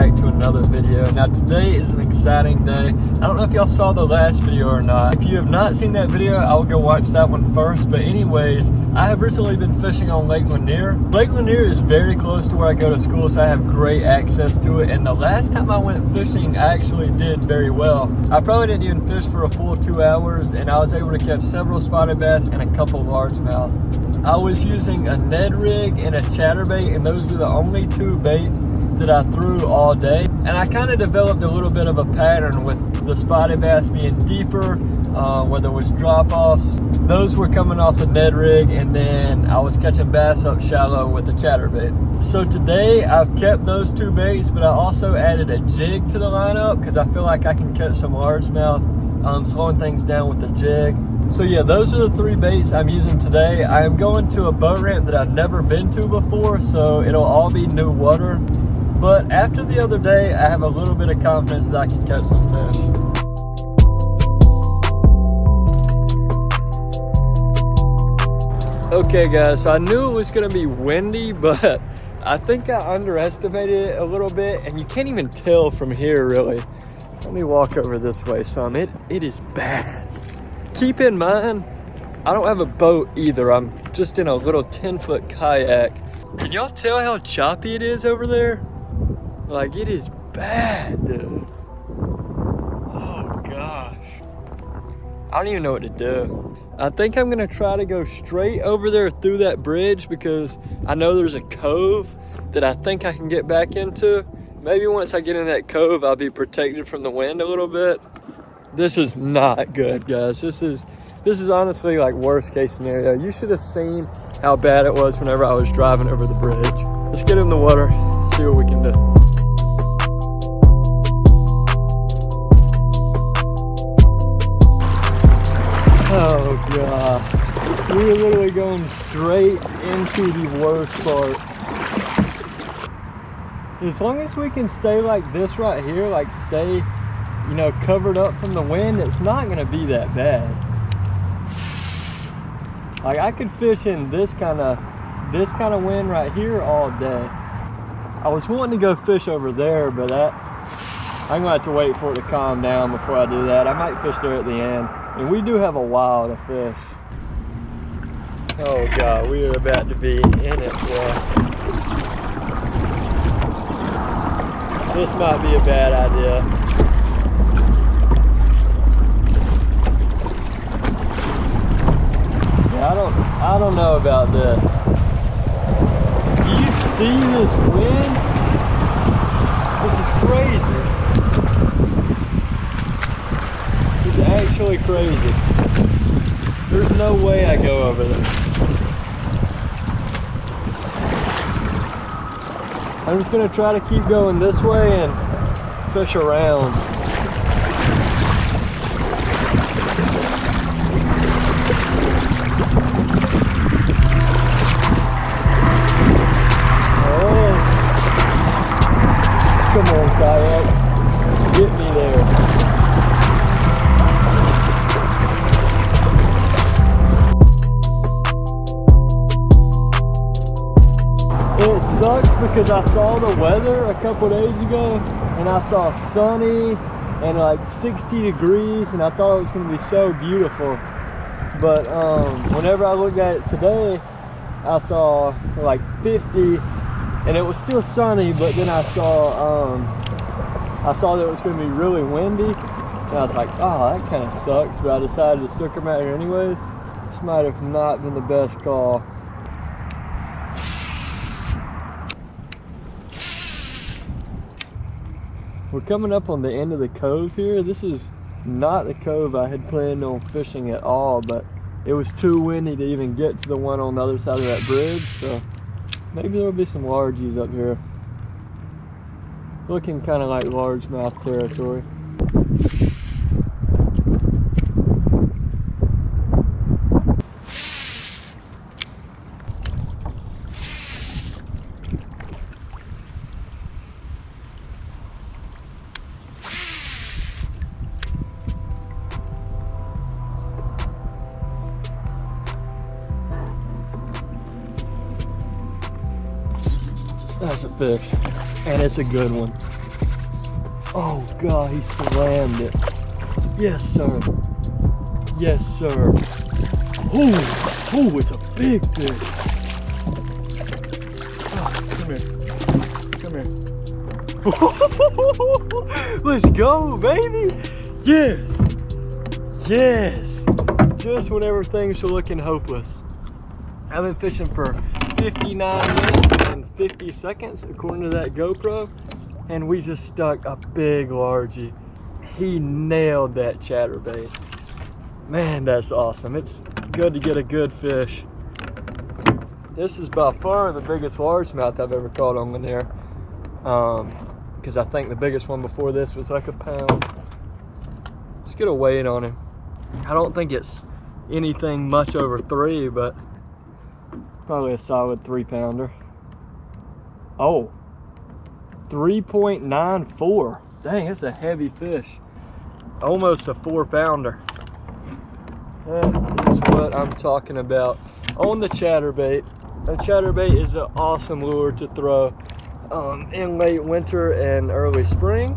back to another video. Now today is an exciting day. I don't know if y'all saw the last video or not. If you have not seen that video, I'll go watch that one first. But anyways, I have recently been fishing on Lake Lanier. Lake Lanier is very close to where I go to school, so I have great access to it. And the last time I went fishing, I actually did very well. I probably didn't even fish for a full 2 hours, and I was able to catch several spotted bass and a couple largemouth. I was using a Ned rig and a chatterbait, and those were the only two baits that I threw all day. And I kind of developed a little bit of a pattern with the spotted bass being deeper, where there was drop-offs. Those were coming off the Ned rig, and then I was catching bass up shallow with the chatterbait. So today I've kept those two baits, but I also added a jig to the lineup because I feel like I can catch some largemouth, slowing things down with the jig. So yeah, those are the three baits I'm using today. I am going to a boat ramp that I've never been to before, so it'll all be new water. But after the other day, I have a little bit of confidence that I can catch some fish. Okay guys, so I knew it was gonna be windy, but I think I underestimated it a little bit, and you can't even tell from here really. Let me walk over this way some. It is bad. Keep in mind, I don't have a boat either. I'm just in a little 10-foot kayak. Can y'all tell how choppy it is over there? Like, it is bad, dude. Oh gosh. I don't even know what to do. I think I'm gonna try to go straight over there through that bridge because I know there's a cove that I think I can get back into. Maybe once I get in that cove, I'll be protected from the wind a little bit. This is not good, guys. This is honestly like worst case scenario. You should have seen how bad it was whenever I was driving over the bridge. Let's get in the water, see what we can do. Oh God. We're literally going straight into the worst part. As long as we can stay like this right here, like stay, you know, covered up from the wind, it's not gonna be that bad. Like, I could fish in this kind of wind right here all day. I was wanting to go fish over there, but I'm gonna have to wait for it to calm down before I do that. I might fish there at the end, and we do have a while to fish. Oh God, we are about to be in it, boy. This might be a bad idea. I don't know about this. Do you see this wind? This is crazy. It's actually crazy. There's no way I go over there. I'm just gonna try to keep going this way and fish around. Come on, kayak, get me there. It sucks because I saw the weather a couple days ago, and I saw sunny and like 60 degrees, and I thought it was going to be so beautiful. But whenever I looked at it today, I saw like 50. And it was still sunny, but then I saw that it was going to be really windy, and I was like, oh, that kind of sucks, but I decided to stick them out here anyways. This might have not been the best call. We're coming up on the end of the cove here. This is not the cove I had planned on fishing at all, but it was too windy to even get to the one on the other side of that bridge, so maybe there'll be some largies up here. Looking kind of like largemouth territory. That's a fish, and it's a good one. Oh God, he slammed it. Yes, sir. Yes, sir. Oh, it's a big fish. Oh, come here. Come here. Let's go, baby. Yes. Yes. Just when everything's looking hopeless. I've been fishing for 59 minutes and 50 seconds according to that GoPro, and we just stuck a big largie. He nailed that chatterbait. Man, that's awesome. It's good to get a good fish. This is by far the biggest largemouth I've ever caught on Lanier. Because I think the biggest one before this was like a pound. Let's get a weight on him. I don't think it's anything much over 3, but probably a solid 3-pounder. Oh, 3.94. Dang, it's a heavy fish. Almost a 4-pounder. That is what I'm talking about on the chatterbait. A chatterbait is an awesome lure to throw in late winter and early spring.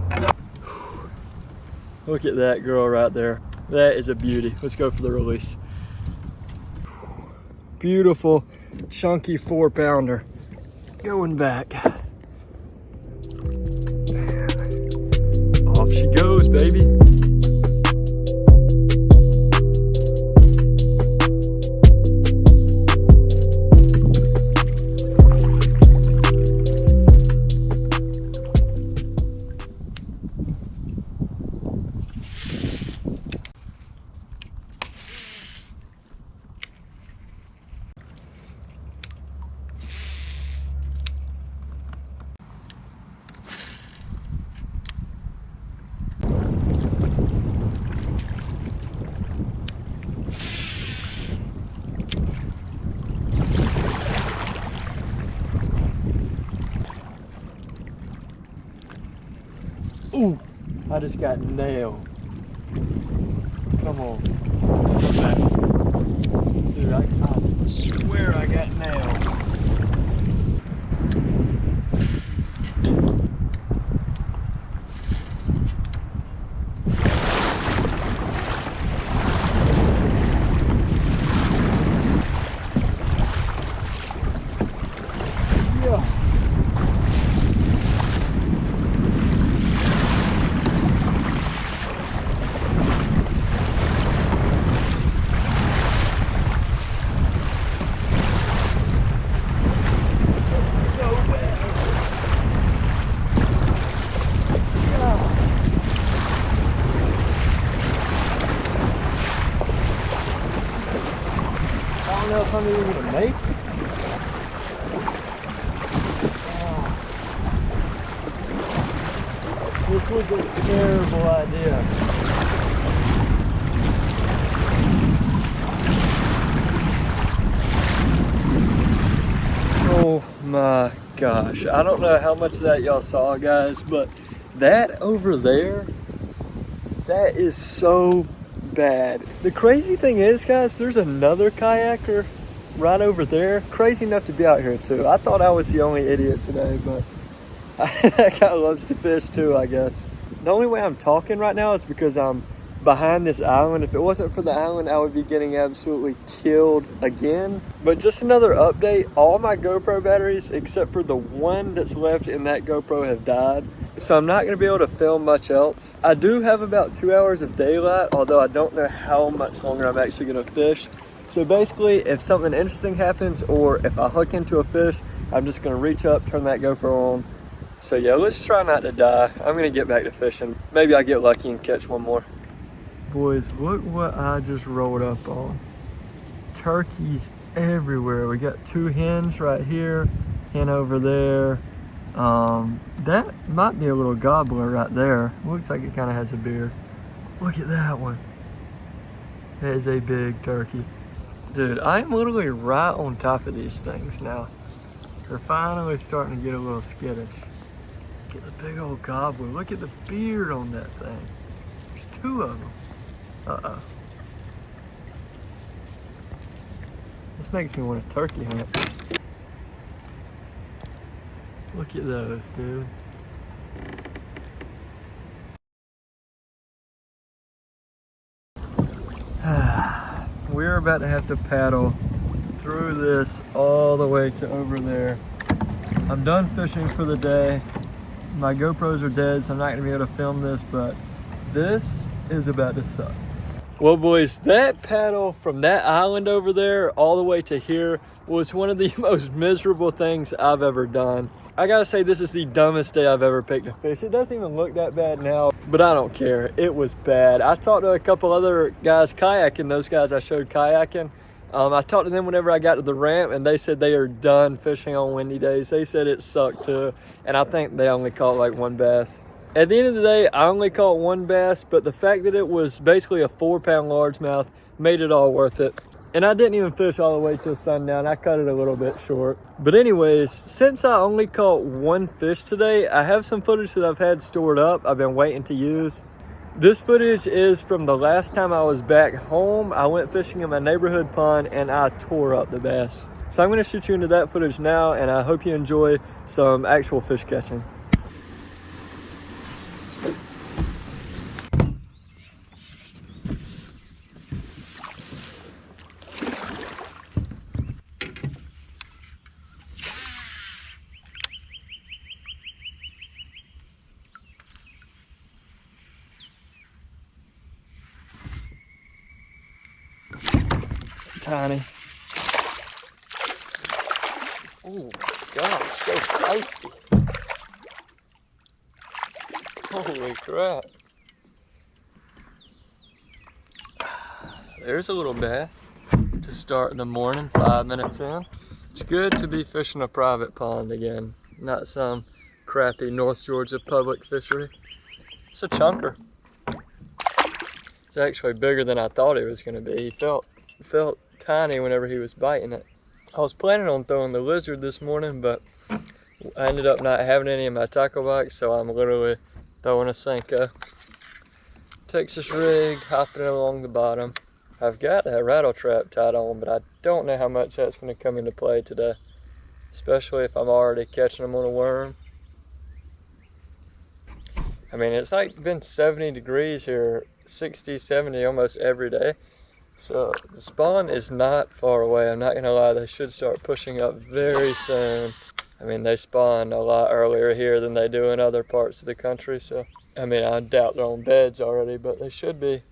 Look at that girl right there. That is a beauty. Let's go for the release. Beautiful, chunky 4-pounder. Going back. Off she goes, baby. Ooh, I just got nailed. Come on. Come back. Dude, I swear I got nailed. I don't know if I'm even gonna make it. This was a terrible idea. Oh my gosh. I don't know how much of that y'all saw, guys, but that over there, that is so bad. The crazy thing is, guys, there's another kayaker right over there, crazy enough to be out here too. I thought I was the only idiot today, but that guy loves to fish too, I guess. The only way I'm talking right now is because I'm behind this island. If it wasn't for the island, I would be getting absolutely killed again. But just another update, all my GoPro batteries except for the one that's left in that GoPro have died. So I'm not gonna be able to film much else. I do have about 2 hours of daylight, although I don't know how much longer I'm actually gonna fish. So basically, if something interesting happens or if I hook into a fish, I'm just gonna reach up, turn that GoPro on. So yeah, let's try not to die. I'm gonna get back to fishing. Maybe I get lucky and catch one more. Boys, look what I just rolled up on. Turkeys everywhere. We got 2 hens right here, hen over there. That might be a little gobbler right there. Looks like it kind of has a beard. Look at that one. That is a big turkey. Dude, I'm literally right on top of these things now. They're finally starting to get a little skittish. Look at the big old gobbler. Look at the beard on that thing. There's 2 of them. Uh-oh. This makes me want a turkey hunt. Look at those, dude. about to have to paddle through this all the way to over there. I'm done fishing for the day. My GoPros are dead, so I'm not gonna be able to film this, but this is about to suck. Well, boys, that paddle from that island over there all the way to here was one of the most miserable things I've ever done. I gotta say, this is the dumbest day I've ever picked a fish. It doesn't even look that bad now, but I don't care. It was bad. I talked to a couple other guys kayaking, those guys I showed kayaking. I talked to them whenever I got to the ramp, and they said they are done fishing on windy days. They said it sucked too, and I think they only caught like one bass. At the end of the day, I only caught one bass, but the fact that it was basically a 4-pound largemouth made it all worth it. And I didn't even fish all the way till sundown. I cut it a little bit short. But anyways, since I only caught one fish today, I have some footage that I've had stored up. I've been waiting to use. This footage is from the last time I was back home. I went fishing in my neighborhood pond and I tore up the bass. So I'm gonna shoot you into that footage now, and I hope you enjoy some actual fish catching. Tiny. Oh God, so feisty. Holy crap. There's a little bass to start the morning, 5 minutes in. It's good to be fishing a private pond again, not some crappy North Georgia public fishery. It's a chunker. It's actually bigger than I thought it was gonna be. He felt tiny whenever he was biting it. I was planning on throwing the lizard this morning, but I ended up not having any in my tackle box, so I'm literally throwing a Senko. Texas rig, hopping it along the bottom. I've got that rattle trap tied on, but I don't know how much that's going to come into play today, especially if I'm already catching them on a worm. I mean, it's like been 70 degrees here, 60, 70 almost every day. So the spawn is not far away. I'm not gonna lie, they should start pushing up very soon. I mean, they spawn a lot earlier here than they do in other parts of the country. So, I mean, I doubt they're on beds already, but they should be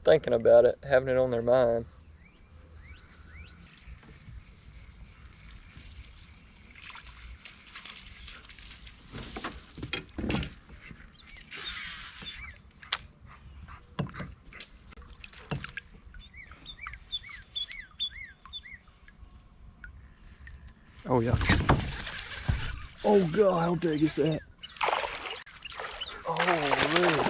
thinking about it, having it on their mind. Oh yeah. Oh God, how big is that? Oh really?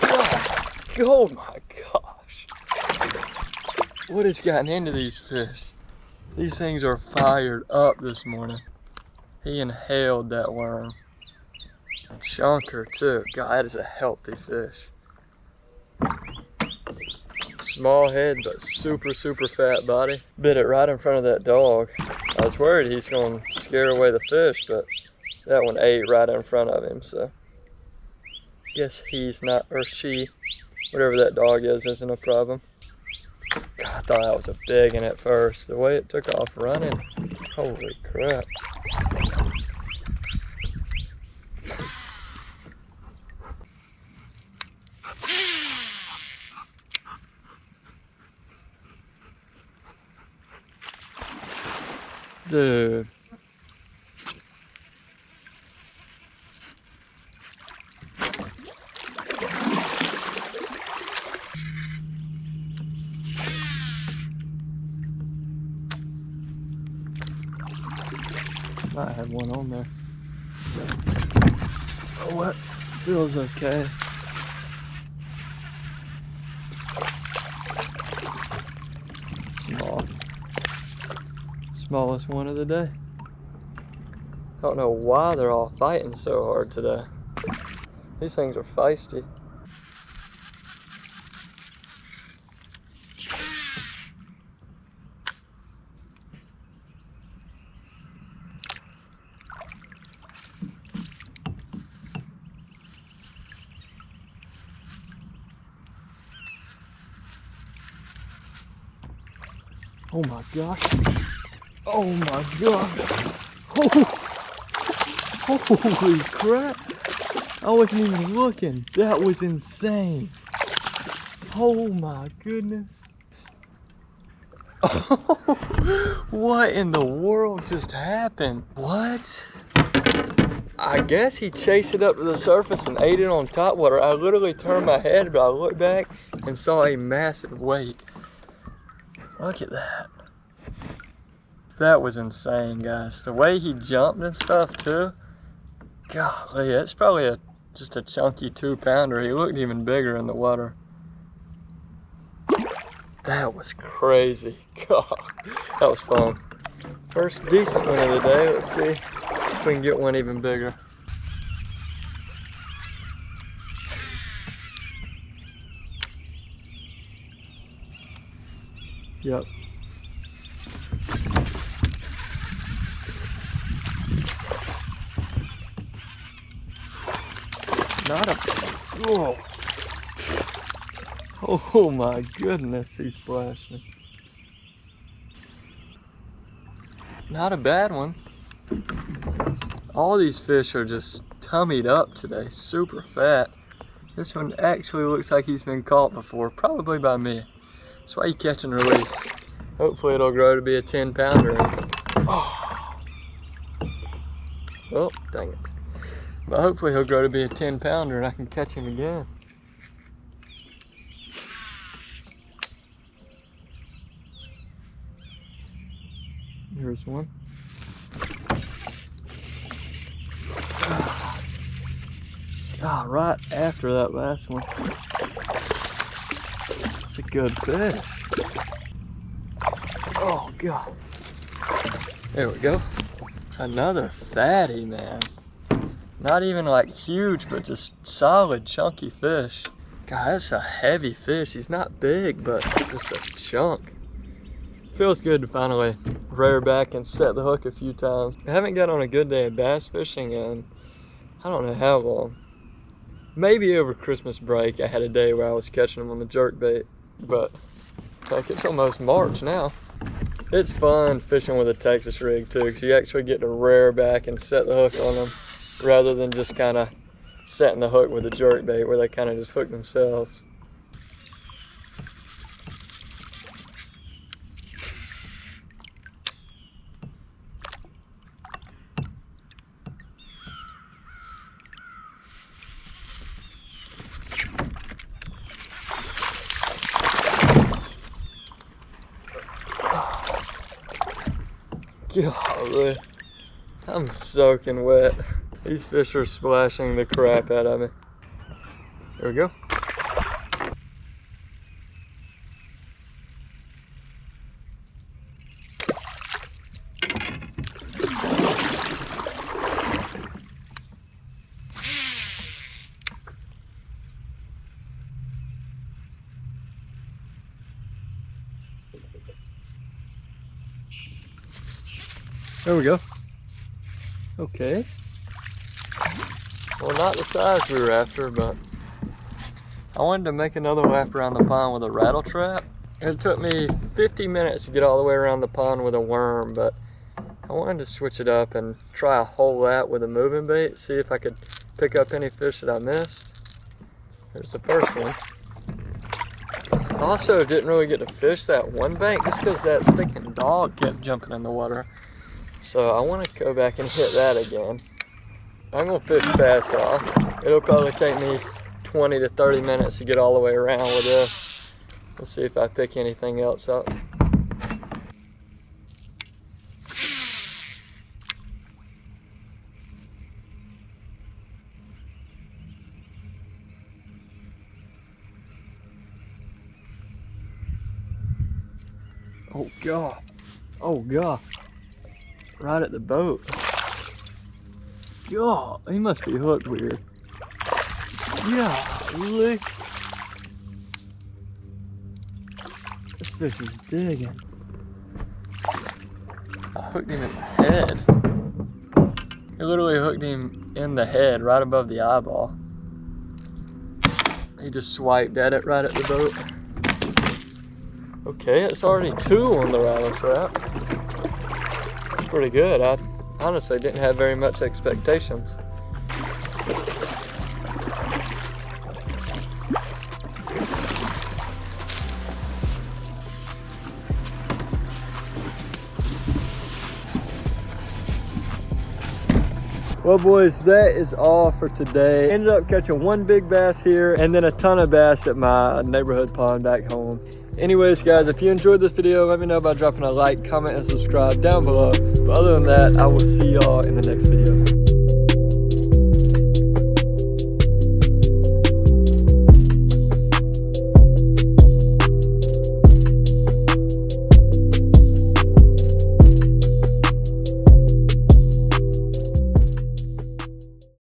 God. Oh my gosh. What has gotten into these fish? These things are fired up this morning. He inhaled that worm. Chunker too. God, that is a healthy fish. Small head, but super, super fat body. Bit it right in front of that dog. I was worried he's gonna scare away the fish, but that one ate right in front of him, so. Guess he's not, or she, whatever that dog is, isn't a problem. God, I thought that was a big one at first. The way it took off running, holy crap. Dude. Might have one on there. Oh, what? Feels okay. Small. Smallest one of the day. I don't know why they're all fighting so hard today. These things are feisty. Oh my gosh. Oh my gosh. Oh. Holy crap. I wasn't even looking. That was insane. Oh my goodness. What in the world just happened? What? I guess he chased it up to the surface and ate it on top water. I literally turned my head, but I looked back and saw a massive weight. Look at that. That was insane, guys. The way he jumped and stuff too. Golly, that's probably just a chunky 2-pounder. He looked even bigger in the water. That was crazy. God, that was fun. First decent one of the day. Let's see if we can get one even bigger. Yep. Not a, whoa. Oh my goodness, he's splashing. Not a bad one. All these fish are just tummied up today, super fat. This one actually looks like he's been caught before, probably by me. That's why you catch and release. Hopefully it'll grow to be a 10-pounder. Oh. Oh, dang it. But hopefully he'll grow to be a 10-pounder and I can catch him again. Here's one. God, right after that last one. It's a good fish. Oh God. There we go. Another fatty, man. Not even like huge, but just solid chunky fish. God, that's a heavy fish. He's not big, but just a chunk. Feels good to finally rear back and set the hook a few times. I haven't got on a good day of bass fishing in I don't know how long. Maybe over Christmas break I had a day where I was catching them on the jerkbait, but like it's almost March now. It's fun fishing with a Texas rig too, because you actually get to rear back and set the hook on them rather than just kind of setting the hook with a jerkbait where they kind of just hook themselves. Golly, I'm soaking wet. These fish are splashing the crap out of me. There we go. There we go. Okay. Well, not the size we were after, but I wanted to make another lap around the pond with a rattle trap. It took me 50 minutes to get all the way around the pond with a worm, but I wanted to switch it up and try a whole lap with a moving bait, see if I could pick up any fish that I missed. There's the first one. I also didn't really get to fish that one bank just because that stinking dog kept jumping in the water. So I want to go back and hit that again. I'm going to fish fast off. It'll probably take me 20 to 30 minutes to get all the way around with this. We'll see if I pick anything else up. Oh God. Oh God. Right at the boat. God, he must be hooked weird. Yeah, really? This fish is digging. I hooked him in the head. I literally hooked him in the head, right above the eyeball. He just swiped at it right at the boat. Okay, it's already 2 on the rattle trap. It's pretty good. I honestly didn't have very much expectations. Well, boys, that is all for today. Ended up catching 1 big bass here and then a ton of bass at my neighborhood pond back home. Anyways, guys, if you enjoyed this video, let me know by dropping a like, comment, and subscribe down below. But other than that, I will see y'all in the next video.